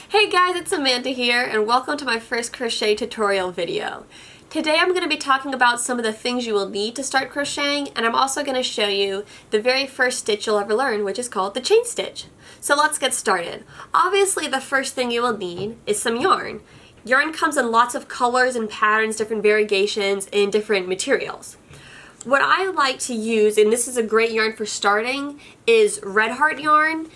Hey guys, it's Amanda here and welcome to my first crochet tutorial video. Today I'm going to be talking about some of the things you will need to start crocheting, and I'm also going to show you the very first stitch you'll ever learn, which is called the chain stitch. So let's get started. Obviously the first thing you will need is some yarn. Yarn comes in lots of colors and patterns, different variegations, and different materials. What I like to use, and this is a great yarn for starting, is Red Heart yarn.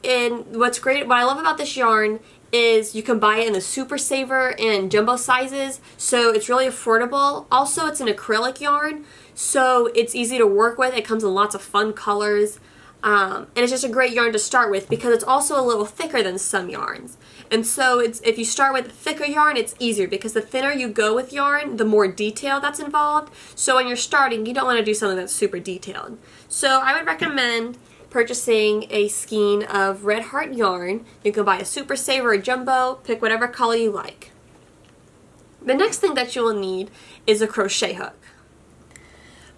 And what I love about this yarn is you can buy it in the Super Saver and jumbo sizes, so it's really affordable. Also, it's an acrylic yarn, so it's easy to work with. It comes in lots of fun colors, and it's just a great yarn to start with because it's also a little thicker than some yarns. And so if you start with thicker yarn, it's easier because the thinner you go with yarn, the more detail that's involved. So when you're starting, you don't want to do something that's super detailed. So I would recommend purchasing a skein of Red Heart yarn. You can buy a Super Saver or jumbo, pick whatever color you like. The next thing that you will need is a crochet hook.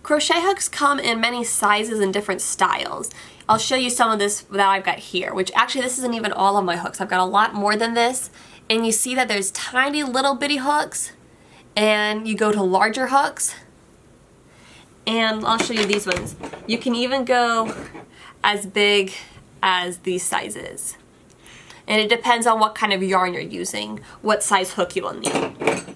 Crochet hooks come in many sizes and different styles. I'll show you some of this that I've got here, which actually this isn't even all of my hooks. I've got a lot more than this, and you see that there's tiny little bitty hooks, and you go to larger hooks, and I'll show you these ones. You can even go as big as these sizes. And it depends on what kind of yarn you're using, what size hook you will need.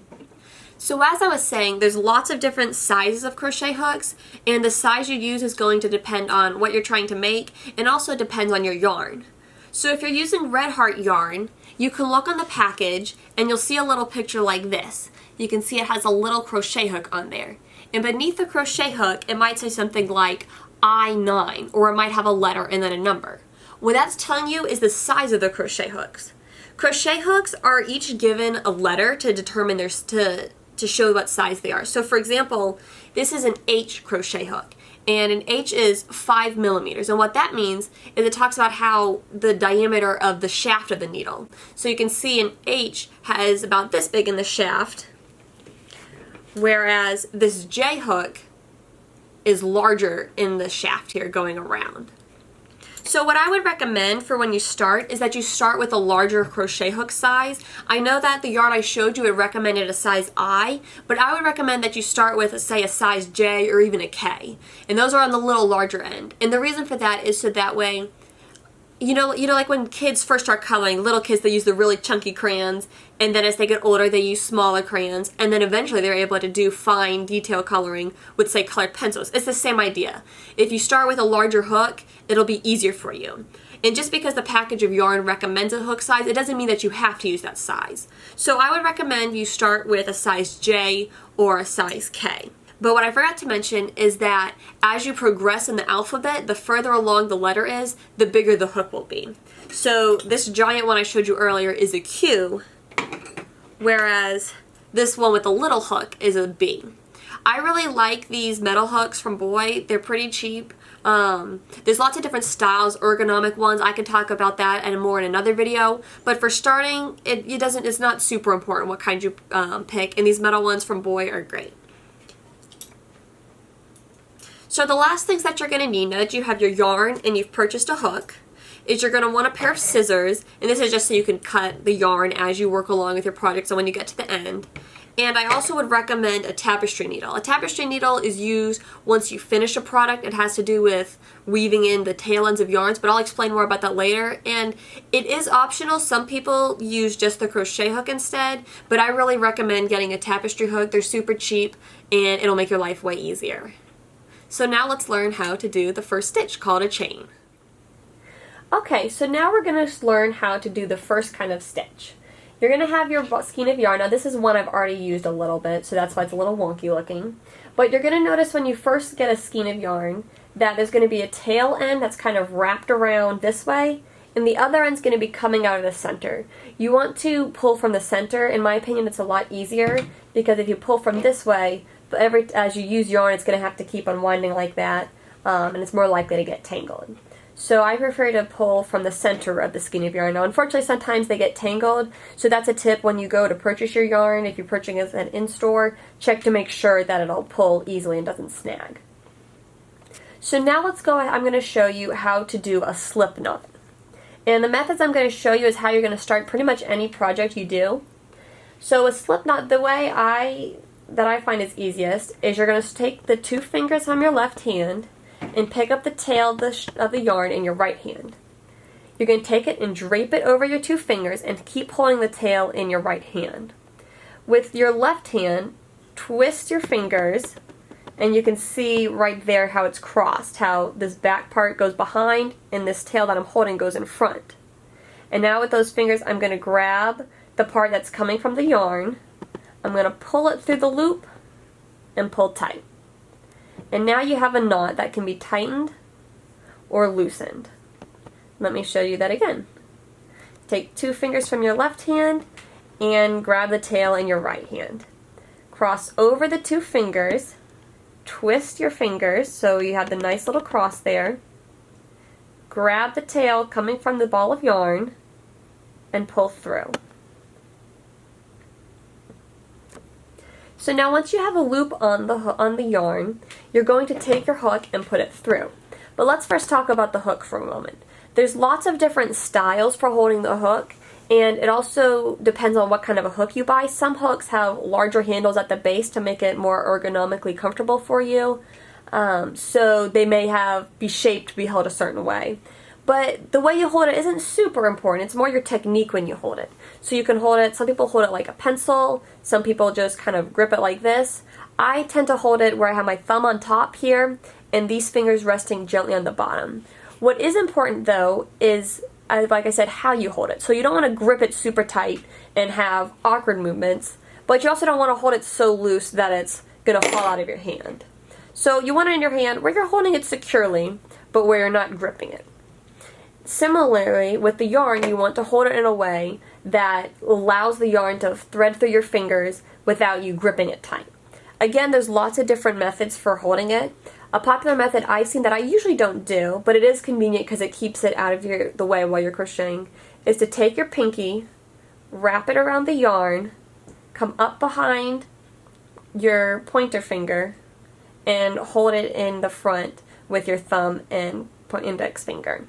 So as I was saying, there's lots of different sizes of crochet hooks, and the size you use is going to depend on what you're trying to make, and also depends on your yarn. So if you're using Red Heart yarn, you can look on the package and you'll see a little picture like this. You can see it has a little crochet hook on there. And beneath the crochet hook, it might say something like I9, or it might have a letter and then a number. What that's telling you is the size of the crochet hooks. Crochet hooks are each given a letter to determine to show what size they are. So for example, this is an H crochet hook, and an H is 5 millimeters, and what that means is it talks about how the diameter of the shaft of the needle. So you can see an H has about this big in the shaft, whereas this J hook is larger in the shaft here going around. So what I would recommend for when you start is that you start with a larger crochet hook size. I know that the yarn I showed you, it recommended a size I, but I would recommend that you start with, say, a size J or even a K. And those are on the little larger end. And the reason for that is so that way, you know, like when kids first start coloring, little kids, they use the really chunky crayons, and then as they get older, they use smaller crayons, and then eventually they're able to do fine detail coloring with, say, colored pencils. It's the same idea. If you start with a larger hook, it'll be easier for you. And just because the package of yarn recommends a hook size, it doesn't mean that you have to use that size. So I would recommend you start with a size J or a size K. But what I forgot to mention is that as you progress in the alphabet, the further along the letter is, the bigger the hook will be. So this giant one I showed you earlier is a Q, whereas this one with the little hook is a B. I really like these metal hooks from Boy. They're pretty cheap. There's lots of different styles, ergonomic ones. I can talk about that and more in another video. But for starting, it's not super important what kind you pick, and these metal ones from Boy are great. So the last things that you're going to need now that you have your yarn and you've purchased a hook is you're going to want a pair of scissors, and this is just so you can cut the yarn as you work along with your project, so when you get to the end. And I also would recommend a tapestry needle. A tapestry needle is used once you finish a product. It has to do with weaving in the tail ends of yarns, but I'll explain more about that later. And it is optional. Some people use just the crochet hook instead, but I really recommend getting a tapestry hook. They're super cheap, and it'll make your life way easier. So now let's learn how to do the first stitch, called a chain. Okay, so now we're going to learn how to do the first kind of stitch. You're going to have your skein of yarn. Now this is one I've already used a little bit, so that's why it's a little wonky looking. But you're going to notice when you first get a skein of yarn that there's going to be a tail end that's kind of wrapped around this way, and the other end's going to be coming out of the center. You want to pull from the center. In my opinion, it's a lot easier because if you pull from this way, as you use yarn, it's going to have to keep unwinding like that, and it's more likely to get tangled. So I prefer to pull from the center of the skein of yarn. Now, unfortunately, sometimes they get tangled, so that's a tip when you go to purchase your yarn. If you're purchasing it in-store, check to make sure that it'll pull easily and doesn't snag. So now let's go, I'm going to show you how to do a slip knot. And the methods I'm going to show you is how you're going to start pretty much any project you do. So a slip knot, the way that I find is easiest is you're going to take the 2 fingers on your left hand and pick up the tail of the yarn in your right hand. You're going to take it and drape it over your 2 fingers and keep holding the tail in your right hand. With your left hand, twist your fingers, and you can see right there how it's crossed, how this back part goes behind and this tail that I'm holding goes in front. And now with those fingers, I'm going to grab the part that's coming from the yarn. I'm going to pull it through the loop and pull tight. And now you have a knot that can be tightened or loosened. Let me show you that again. Take 2 fingers from your left hand and grab the tail in your right hand. Cross over the 2 fingers, twist your fingers so you have the nice little cross there. Grab the tail coming from the ball of yarn and pull through. So now once you have a loop on the yarn, you're going to take your hook and put it through. But let's first talk about the hook for a moment. There's lots of different styles for holding the hook, and it also depends on what kind of a hook you buy. Some hooks have larger handles at the base to make it more ergonomically comfortable for you, so they may be shaped to be held a certain way. But the way you hold it isn't super important. It's more your technique when you hold it. So you can hold it, some people hold it like a pencil, some people just kind of grip it like this. I tend to hold it where I have my thumb on top here and these fingers resting gently on the bottom. What is important though is, like I said, how you hold it. So you don't want to grip it super tight and have awkward movements, but you also don't want to hold it so loose that it's going to fall out of your hand. So you want it in your hand where you're holding it securely, but where you're not gripping it. Similarly, with the yarn, you want to hold it in a way that allows the yarn to thread through your fingers without you gripping it tight. Again, there's lots of different methods for holding it. A popular method I've seen that I usually don't do, but it is convenient because it keeps it out of the way while you're crocheting, is to take your pinky, wrap it around the yarn, come up behind your pointer finger, and hold it in the front with your thumb and index finger.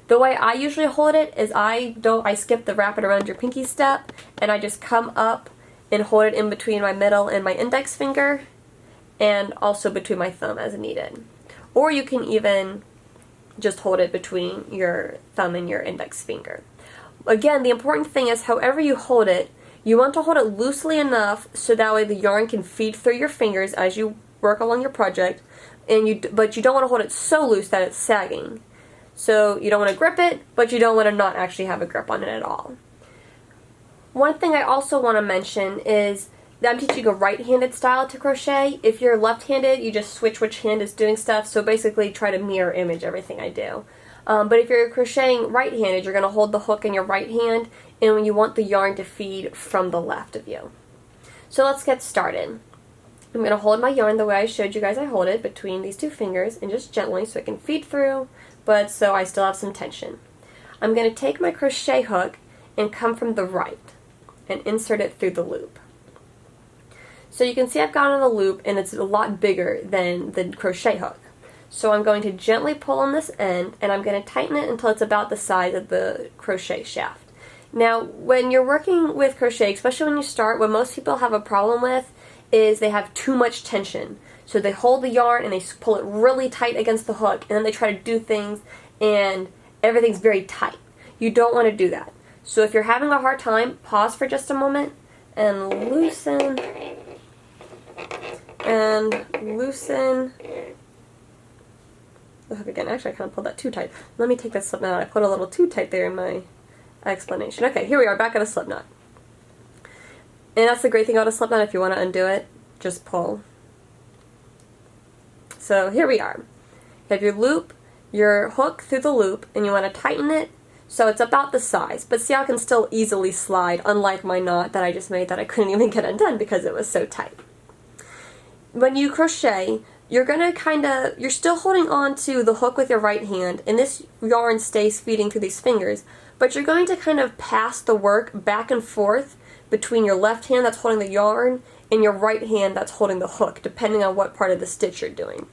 The way I usually hold it is I skip the wrap it around your pinky step, and I just come up and hold it in between my middle and my index finger, and also between my thumb as needed. Or you can even just hold it between your thumb and your index finger. Again, the important thing is however you hold it, you want to hold it loosely enough so that way the yarn can feed through your fingers as you work along your project, but you don't want to hold it so loose that it's sagging. So you don't want to grip it, but you don't want to not actually have a grip on it at all. One thing I also want to mention is that I'm teaching a right-handed style to crochet. If you're left-handed, you just switch which hand is doing stuff, so basically try to mirror image everything I do. But if you're crocheting right-handed, you're going to hold the hook in your right hand, and you want the yarn to feed from the left of you. So let's get started. I'm going to hold my yarn the way I showed you guys I hold it, between these 2 fingers, and just gently so it can feed through, but so I still have some tension. I'm going to take my crochet hook and come from the right and insert it through the loop. So you can see I've got on a loop and it's a lot bigger than the crochet hook. So I'm going to gently pull on this end and I'm going to tighten it until it's about the size of the crochet shaft. Now when you're working with crochet, especially when you start, what most people have a problem with is they have too much tension. So they hold the yarn and they pull it really tight against the hook, and then they try to do things and everything's very tight. You don't want to do that. So if you're having a hard time, pause for just a moment and loosen the hook again. Actually, I kind of pulled that too tight. Let me take this slip knot out. I put a little too tight there in my explanation. Okay, here we are back at a slip knot. And that's the great thing about a slip knot. If you want to undo it, just pull. So here we are. You have your loop, your hook through the loop, and you want to tighten it so it's about the size. But see how it can still easily slide, unlike my knot that I just made that I couldn't even get undone because it was so tight. When you crochet, you're still holding on to the hook with your right hand, and this yarn stays feeding through these fingers, but you're going to kind of pass the work back and forth between your left hand that's holding the yarn and your right hand that's holding the hook, depending on what part of the stitch you're doing.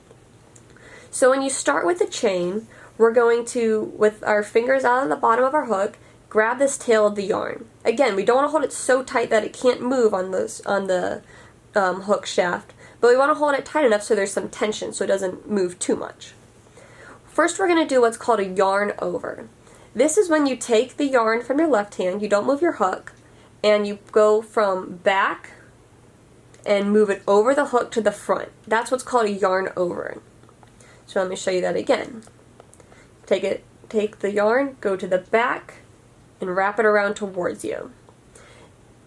So when you start with the chain, we're going to, with our fingers out of the bottom of our hook, grab this tail of the yarn. Again, we don't want to hold it so tight that it can't move on the hook shaft, but we want to hold it tight enough so there's some tension so it doesn't move too much. First we're going to do what's called a yarn over. This is when you take the yarn from your left hand, you don't move your hook, and you go from back and move it over the hook to the front. That's what's called a yarn over. So let me show you that again. Take the yarn, go to the back, and wrap it around towards you.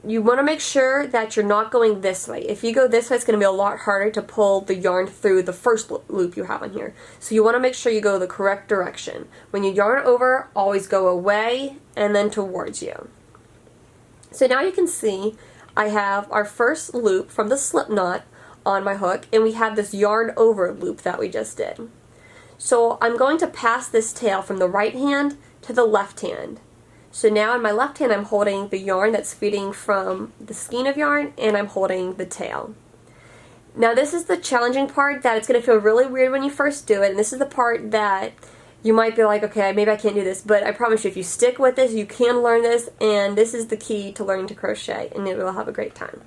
You want to make sure that you're not going this way. If you go this way, it's going to be a lot harder to pull the yarn through the first loop you have on here. So you want to make sure you go the correct direction. When you yarn over, always go away and then towards you. So now you can see I have our first loop from the slip knot on my hook, and we have this yarn over loop that we just did. So I'm going to pass this tail from the right hand to the left hand. So now in my left hand I'm holding the yarn that's feeding from the skein of yarn, and I'm holding the tail. Now this is the challenging part, that it's going to feel really weird when you first do it, and this is the part that you might be like, okay, maybe I can't do this, but I promise you if you stick with this, you can learn this, and this is the key to learning to crochet, and you will have a great time.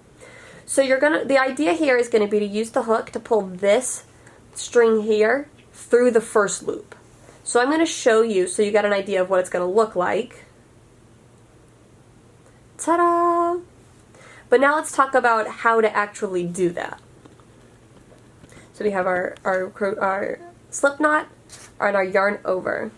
So the idea here is going to be to use the hook to pull this string here through the first loop. So I'm going to show you so you got an idea of what it's going to look like. Ta-da! But now let's talk about how to actually do that. So we have our slip knot and our yarn over.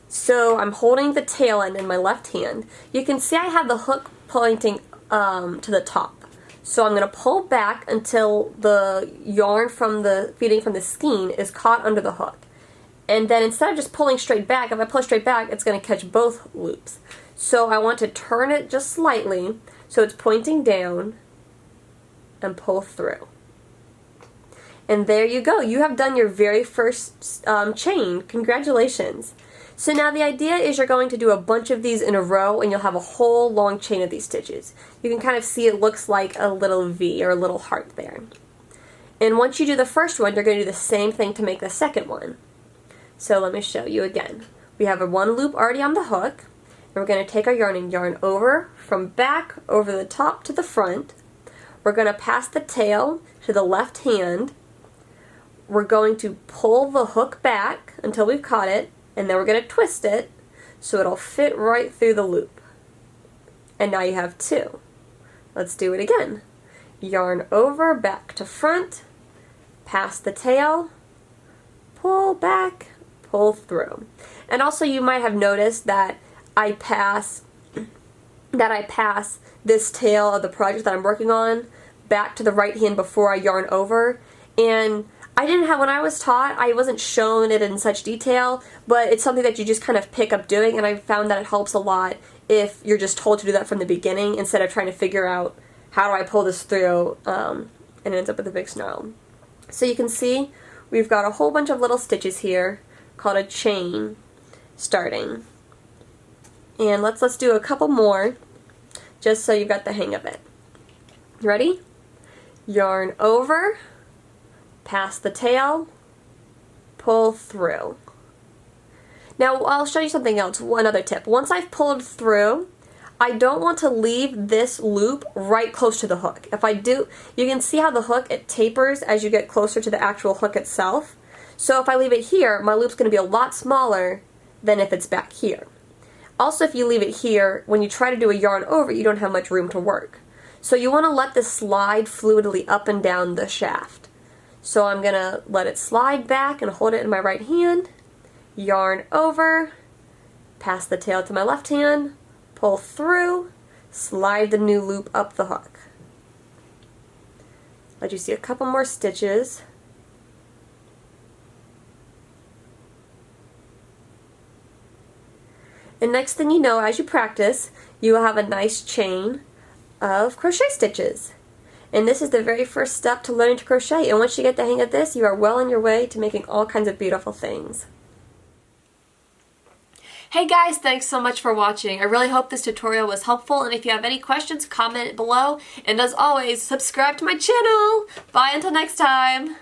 So I'm holding the tail end in my left hand. You can see I have the hook pointing to the top. So I'm going to pull back until the yarn from the feeding from the skein is caught under the hook. And then instead of just pulling straight back, if I pull straight back, it's going to catch both loops. So I want to turn it just slightly so it's pointing down and pull through. And there you go. You have done your very first chain. Congratulations. So now the idea is you're going to do a bunch of these in a row, and you'll have a whole long chain of these stitches. You can kind of see it looks like a little V or a little heart there. And once you do the first one, you're going to do the same thing to make the second one. So let me show you again. We have a one loop already on the hook, and we're going to take our yarn and yarn over from back over the top to the front. We're going to pass the tail to the left hand. We're going to pull the hook back until we've caught it, and then we're going to twist it so it'll fit right through the loop. And now you have two. Let's do it again. Yarn over, back to front, pass the tail, pull back, pull through. And also you might have noticed that I pass this tail of the project that I'm working on back to the right hand before I yarn over. And when I was taught, I wasn't shown it in such detail, but it's something that you just kind of pick up doing, and I found that it helps a lot if you're just told to do that from the beginning instead of trying to figure out how do I pull this through, and it ends up with a big snarl. So you can see we've got a whole bunch of little stitches here called a chain starting. And let's do a couple more just so you've got the hang of it. Ready? Yarn over, pass the tail, pull through. Now I'll show you something else, another tip. Once I've pulled through, I don't want to leave this loop right close to the hook. If I do, you can see how the hook, it tapers as you get closer to the actual hook itself. So if I leave it here, my loop's going to be a lot smaller than if it's back here. Also, if you leave it here, when you try to do a yarn over, you don't have much room to work. So you want to let this slide fluidly up and down the shaft. So I'm going to let it slide back and hold it in my right hand, yarn over, pass the tail to my left hand, pull through, slide the new loop up the hook. Let you see a couple more stitches. And next thing you know, as you practice, you will have a nice chain of crochet stitches. And this is the very first step to learning to crochet, and once you get the hang of this, you are well on your way to making all kinds of beautiful things. Hey guys, thanks so much for watching. I really hope this tutorial was helpful, and if you have any questions, comment below. And as always, subscribe to my channel. Bye until next time.